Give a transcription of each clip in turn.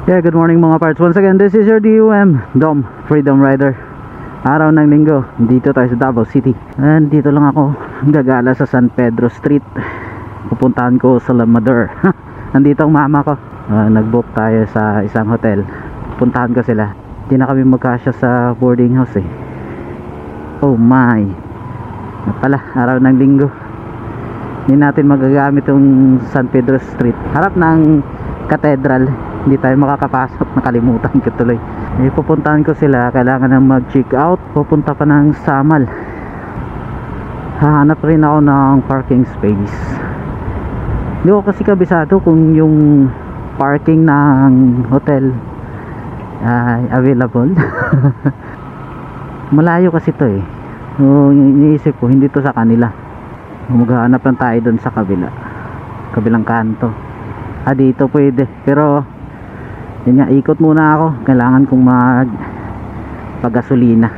Yeah, good morning mga parts. Once again, this is your DUM, Dom, Freedom Rider. Araw ng linggo, dito tayo sa Davao City. And dito lang ako gagala sa San Pedro Street. Pupuntahan ko sa Lamador. Nandito ang mama ko. Nag-book tayo sa isang hotel. Puntahan ko sila. Hindi na kami magkasya sa boarding house eh. Oh my. Pala, araw ng linggo. Hindi natin magagamit yung San Pedro Street. Harap ng Cathedral. Hindi tayo makakapasok, nakalimutan ko tuloy. Pupuntahan ko sila, kailangan nang mag-check out. Pupunta pa ng Samal. Hahanap rin ako ng parking space. Hindi ko kasi kabisado kung yung parking ng hotel ay available. Malayo kasi to eh. So, iniisip ko hindi to sa kanila. Maghahanap lang tayo doon sa kabilang kanto. Dito pwede, pero yun nga, ikot muna ako. Kailangan kong pagasolina.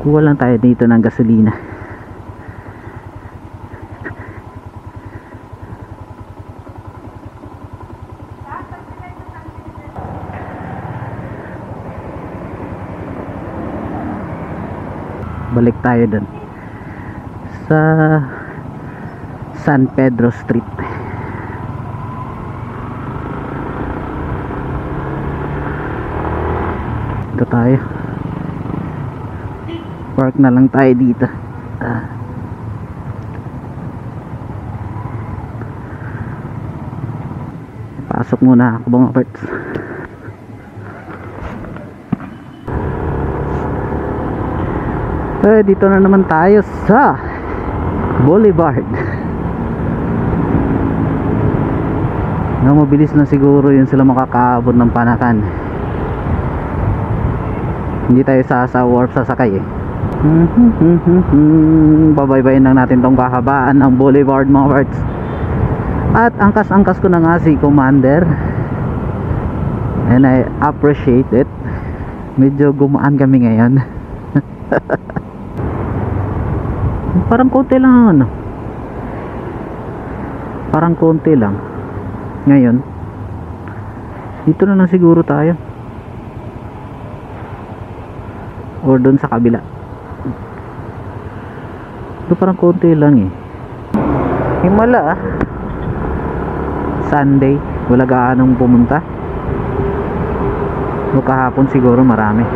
Kuha lang tayo dito ng gasolina. Balik tayo dun sa San Pedro Street. Ito tayo, park na lang tayo dito. Pasok muna ako mga parts. Dito na naman tayo sa Boulevard. Mabilis na siguro yun sila makakaabot ng Panakan. Hindi tayo sa warp sasakay eh. Babaybayin lang natin tong kahabaan ng Boulevard mga parts. At angkas-angkas ko na nga si Commander, and I appreciate it. Medyo gumaan kami ngayon. Parang konti lang ano. Parang konti lang ngayon. Dito na lang siguro tayo, or doon sa kabila. Ito parang konti lang eh. Himala Sunday, wala gaanong pumunta. O kahapon siguro marami.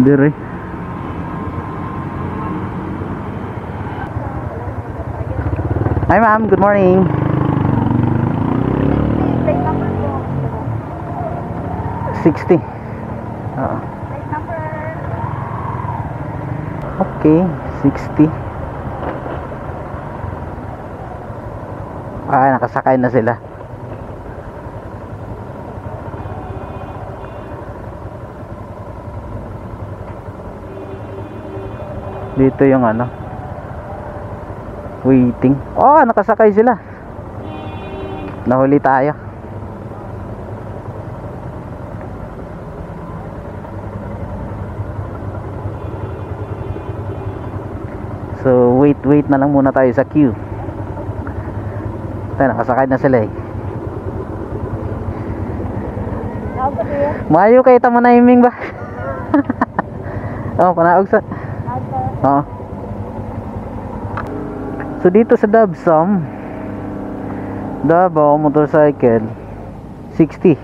Dire. Hi ma'am, good morning. Plate number po. 60. Plate number. Okay, 60. Nakasakay na sila. Dito yung waiting. Nakasakay sila. Nahuli tayo. So wait na lang muna tayo sa queue. Nakasakay na sila eh. Mayo kay tama na iming ba? Panaog sa. So dito sa Dabsam, Davao motorcycle 60.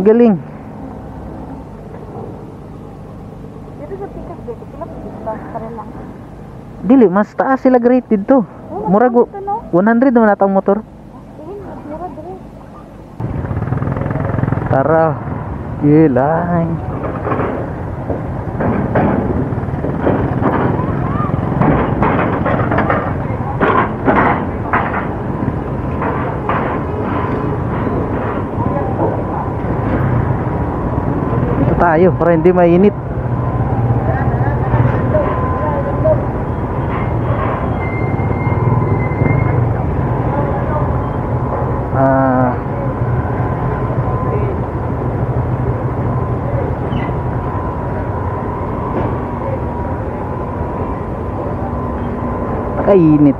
Galing. Dito sa pikas dito, pila pa rin lang. Dili, mas taas sila rated to. Murag 100 naman atang motor. Tara. Gilay. Tayo para hindi mainit. Ay, init.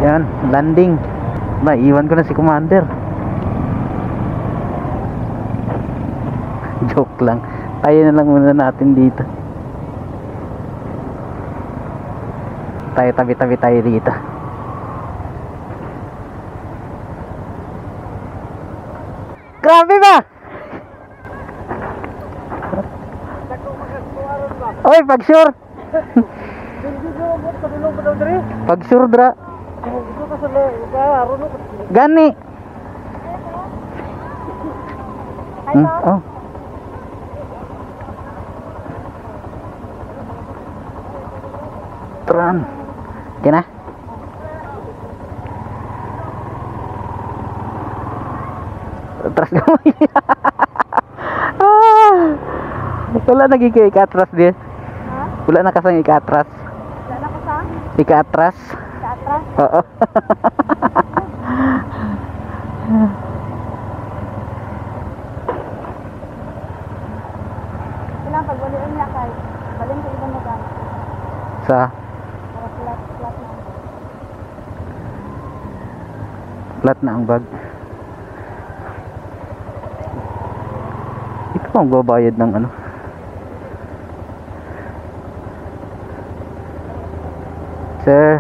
Yan, landing. Iwan ko na si Commander. Joke lang. Tayo na lang muna natin dito. Tayo tabi-tabi tayo dito. Grabe ba? Oy, pag sure. Pag sure dra. Gani. Oh. Tran. Kena. Atras gamay. Wala naging ikatras dia. Wala na kasang ikatras. Wala na kasang? Ikatras. Ikatras? Oo. Kailangan pagbalian niya kay balin sa ibang lugar. Sa Para flat na. flat na ang bag. Ito ang babayad ng ano. Sir.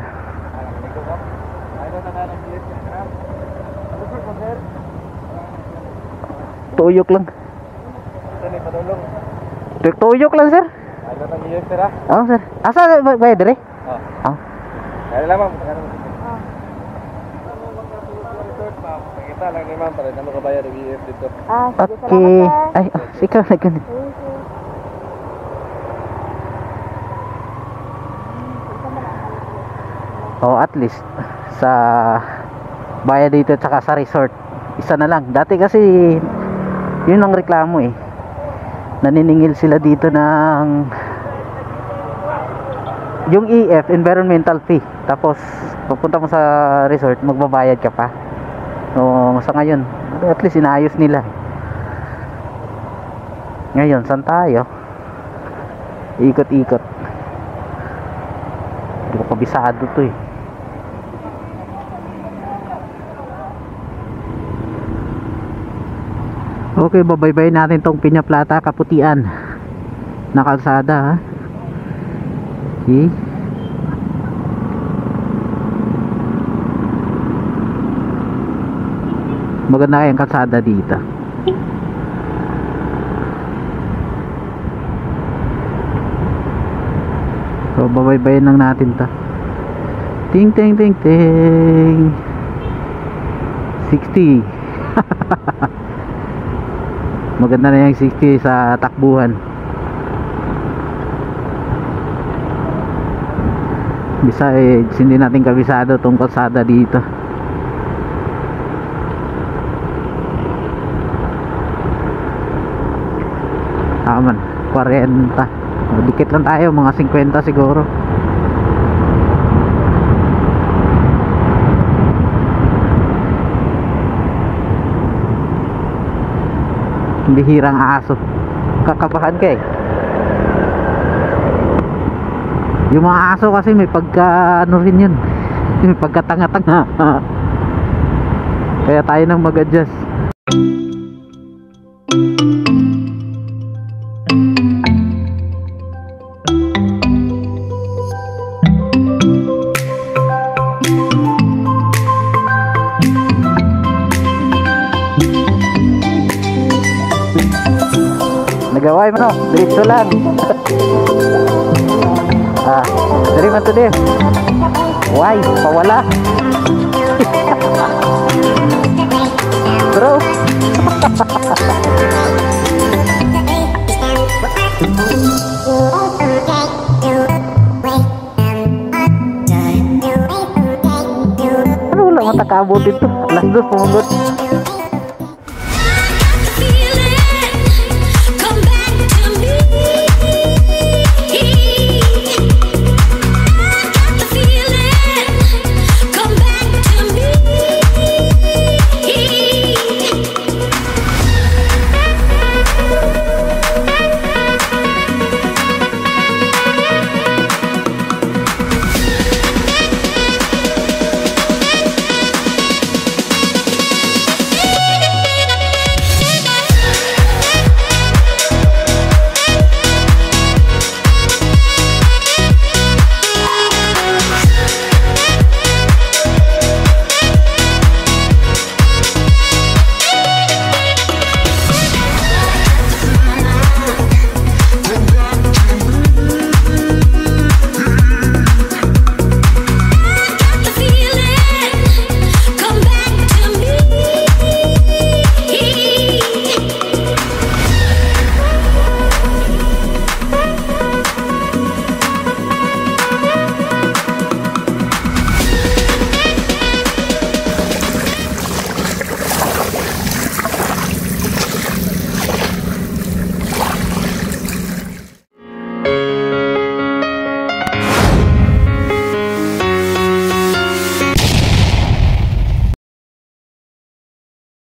Tuyok lang. Tuyok lang, sir. Oh, sir. Asa bayad dire? Oh. Kaya lamang Ah, kita lang naman para na makabayad ng EF dito. sige, Okay. salamat, sir. Ay, sika na ganun. Thank you. Oh, at least sa bayad dito at saka sa resort, isa na lang. Dati kasi yun ang reklamo eh. Naniningil sila dito ng yung EF, environmental fee. Tapos pupunta mo sa resort, magbabayad ka pa. So, sa ngayon, at least inayos nila. Ngayon, saan tayo? Ikot-ikot. Hindi ko kabisado to eh. Okay, babaybay natin tong Piña Plata Kaputian na kalsada, ha? See? Maganda kayang kalsada dito. So babaybayin lang natin ta. Ting ting ting ting 60. Maganda na yung 60 sa takbuhan. Besides, hindi natin kabisado tong kalsada dito. Aman, 40. Dikit lang tayo, mga 50 siguro. Bihirang aso. Kakabahan ka eh. Yung mga aso kasi may pagka ano rin yun. May pagka tanga-tanga. Kaya tayo nang mag-adjust. Nagaway mo no, diretso lang. Dari man to din. Why? Pawala. Bro. Ano wala matakabot ito? Alas 2 pumugot.